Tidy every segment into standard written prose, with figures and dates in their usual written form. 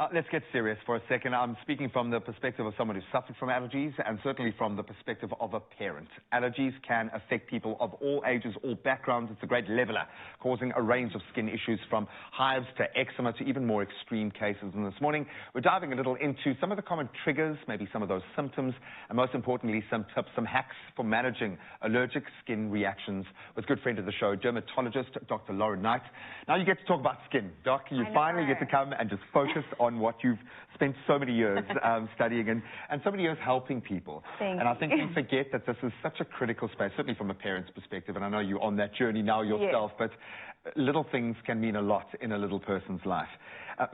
Let's get serious for a second. I'm speaking from the perspective of someone who suffered from allergies and certainly from the perspective of a parent. Allergies can affect people of all ages, all backgrounds. It's a great leveler, causing a range of skin issues from hives to eczema to even more extreme cases. And this morning, we're diving a little into some of the common triggers, maybe some of those symptoms, and most importantly, some tips, some hacks for managing allergic skin reactions with good friend of the show, dermatologist Dr. Lauren Knight. Now you get to talk about skin, Doc. You finally get to come and just focus on what you've spent so many years studying and so many years helping people. Thank and I think we forget that this is such a critical space, certainly from a parent's perspective, and I know you're on that journey now yourself, but little things can mean a lot in a little person's life.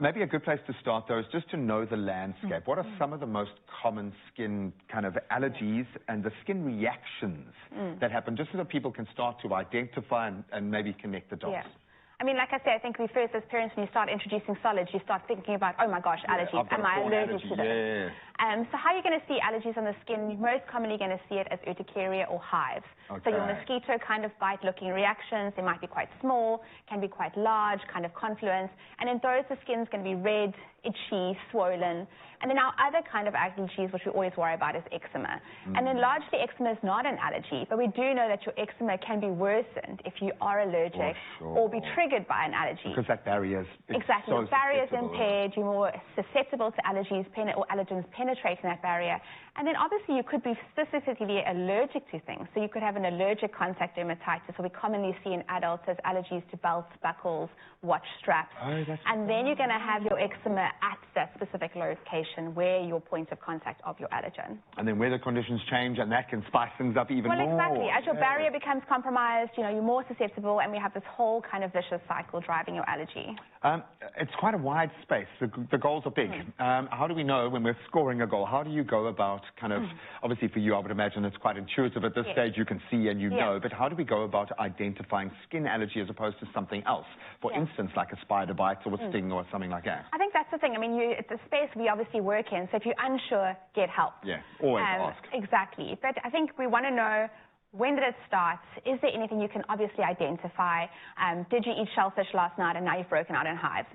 Maybe a good place to start, though, is just to know the landscape. What are some of the most common skin kind of allergies and the skin reactions that happen, just so that people can start to identify and maybe connect the dots? Yeah. I mean, like I said, I think we first, as parents, when you start introducing solids, you start thinking about, oh my gosh, allergies. Am I allergic to this? So how are you going to see allergies on the skin? You're most commonly going to see it as urticaria or hives. So your mosquito kind of bite-looking reactions, they might be quite small, can be quite large, kind of confluence. And in those, the skin's going to be red, itchy, swollen. And then our other kind of allergies, which we always worry about, is eczema. And then largely, eczema is not an allergy, but we do know that your eczema can be worsened if you are allergic or be triggered by an allergy. Because that barrier is exactly. So the barrier is impaired, you're more susceptible to allergies or allergens penetrating that barrier. And then obviously you could be specifically allergic to things. So you could have an allergic contact dermatitis, or we commonly see in adults as allergies to belts, buckles, watch straps. And then you're going to have your eczema at that specific location where your point of contact of your allergen. And then weather conditions change, and that can spice things up even more. Well, exactly. As your barrier becomes compromised, you know, you're more susceptible, and we have this whole kind of vicious cycle driving your allergy. It's quite a wide space. The goals are big. How do we know when we're scoring a goal? How do you go about kind of, obviously for you, I would imagine it's quite intuitive at this stage, you can see and you know, but how do we go about identifying skin allergy as opposed to something else? For instance, like a spider bite or a sting or something like that. I think that's the thing. I mean, it's a space we obviously work in, so if you're unsure, get help. Yeah, always ask. Exactly. But I think we want to know, when did it start? Is there anything you can obviously identify? Did you eat shellfish last night and now you've broken out in hives?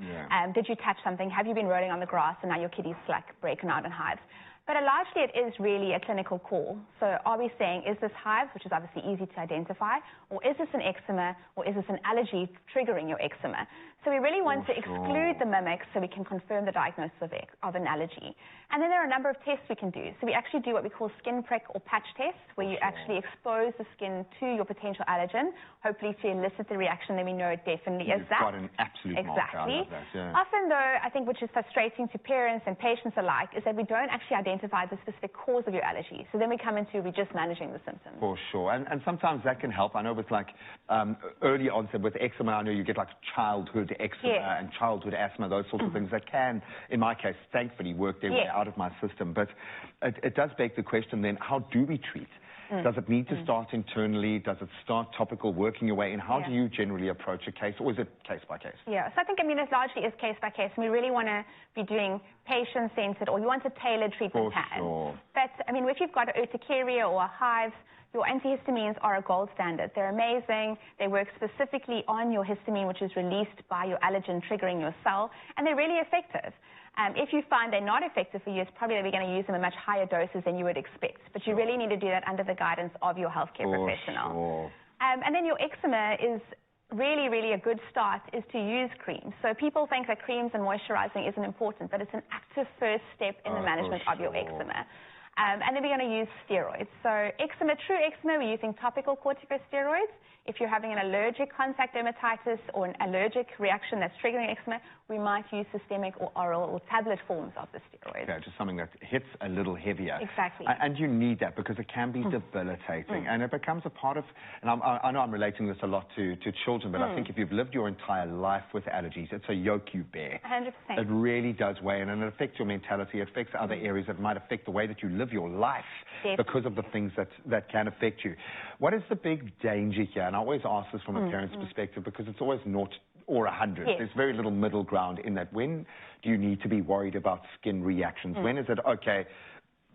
Did you touch something? Have you been rolling on the grass and now your kitty's like breaking out in hives? But largely it is really a clinical call. So are we saying, is this hives, which is obviously easy to identify, or is this an eczema, or is this an allergy triggering your eczema? So we really want to exclude the mimics so we can confirm the diagnosis of an allergy. And then there are a number of tests we can do. So we actually do what we call skin prick or patch tests, where you actually expose the skin to your potential allergen, hopefully to elicit the reaction that we know it definitely is that. You've got an absolute marker. I love that, Often, though, I think which is frustrating to parents and patients alike, is that we don't actually identify the specific cause of your allergy. So then we come into, we're just managing the symptoms. For sure. And sometimes that can help. I know with like early onset with eczema, I know you get like childhood eczema and childhood asthma, those sorts of things that can, in my case, thankfully work their way out of my system. But it does beg the question then, how do we treat? Does it need to start internally? Does it start topical, working your way in? How do you generally approach a case, or is it case by case? Yeah, so I think, I mean, it largely is case by case, and we really want to be doing patient-centered, or you want a tailored treatment plan. But, I mean, if you've got an urticaria or a hives, your antihistamines are a gold standard. They're amazing. They work specifically on your histamine, which is released by your allergen triggering your cell, and they're really effective. If you find they're not effective for you, it's probably that we're going to use them in much higher doses than you would expect. But you really need to do that under the guidance of your healthcare professional. And then your eczema is really, really a good start is to use creams. So people think that creams and moisturizing isn't important, but it's an active first step in the management of your eczema. And then we're going to use steroids. So eczema, true eczema, we're using topical corticosteroids. If you're having an allergic contact dermatitis or an allergic reaction that's triggering eczema, we might use systemic or oral or tablet forms of the steroids. Okay, just something that hits a little heavier. Exactly. And you need that because it can be debilitating. And it becomes a part of, and I know I'm relating this a lot to children, but I think if you've lived your entire life with allergies, it's a yoke you bear. 100%. It really does weigh in, and it affects your mentality. It affects other areas. It might affect the way that you live your life because of the things that can affect you. What is the big danger here? And I always ask this from a parent's perspective because it's always 0 or 100. There's very little middle ground in that. When do you need to be worried about skin reactions? When is it, okay,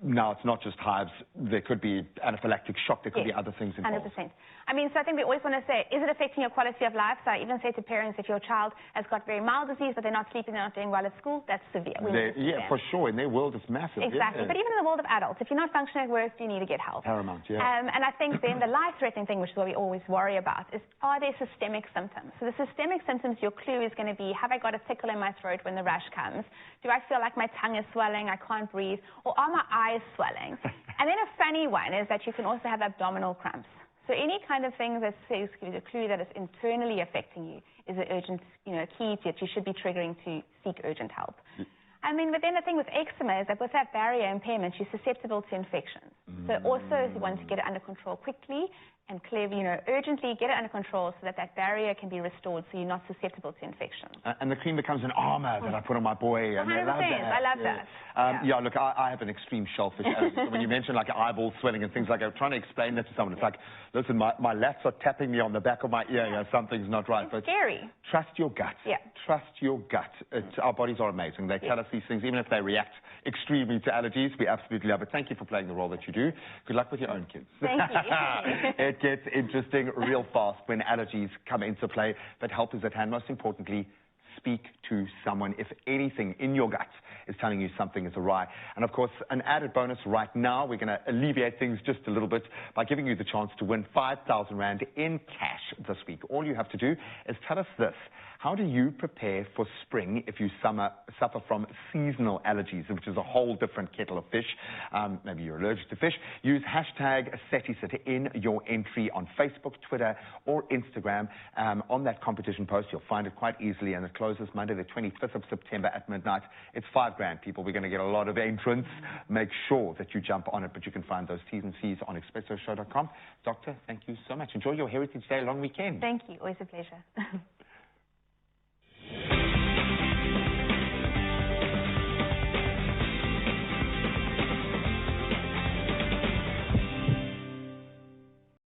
now it's not just hives. There could be anaphylactic shock. There could be other things involved. 100%. I mean, so I think we always want to say, is it affecting your quality of life? So I even say to parents, if your child has got very mild disease, but they're not sleeping, they're not doing well at school, that's severe. Yeah, for sure. In their world, it's massive. Exactly. But even in the world of adults, if you're not functioning at work, you need to get help. Paramount, yeah. And I think then the life-threatening thing, which is what we always worry about, is are there systemic symptoms? So the systemic symptoms, your clue is going to be, have I got a tickle in my throat when the rash comes? Do I feel like my tongue is swelling, I can't breathe? Or are my eyes swelling? And then a funny one is that you can also have abdominal cramps. So any kind of thing that says, gives a clue that is internally affecting you is an urgent, key that you should be triggering to seek urgent help. I mean, but then the thing with eczema is that with that barrier impairment, you're susceptible to infections. So also, you want to get it under control quickly and clearly, urgently get it under control so that that barrier can be restored so you're not susceptible to infection. And the cream becomes an armor that I put on my boy. 100%. I love that. Yeah, look, I have an extreme shellfish allergy. So when you mention like eyeball swelling and things like that, trying to explain that to someone, it's like, listen, my lats are tapping me on the back of my ear. Something's not right. It's scary. Trust your gut. Yeah. Trust your gut. Our bodies are amazing. They tell us these things, even if they react extremely to allergies. We absolutely love it. Thank you for playing the role that you do. Good luck with your own kids. Thank you. It gets interesting real fast when allergies come into play, but help is at hand. Most importantly, speak to someone if anything in your gut is telling you something is awry. And of course, an added bonus right now, we're going to alleviate things just a little bit by giving you the chance to win 5,000 Rand in cash this week. All you have to do is tell us this. How do you prepare for spring if you suffer from seasonal allergies, which is a whole different kettle of fish? Maybe you're allergic to fish. Use hashtag CETICIT in your entry on Facebook, Twitter, or Instagram. On that competition post, you'll find it quite easily, and it closes Monday, the 25th of September at midnight. It's 5 grand, people. We're going to get a lot of entrants. Make sure that you jump on it, but you can find those T's and C's on expressoshow.com. Doctor, thank you so much. Enjoy your Heritage Day long weekend. Thank you. Always a pleasure.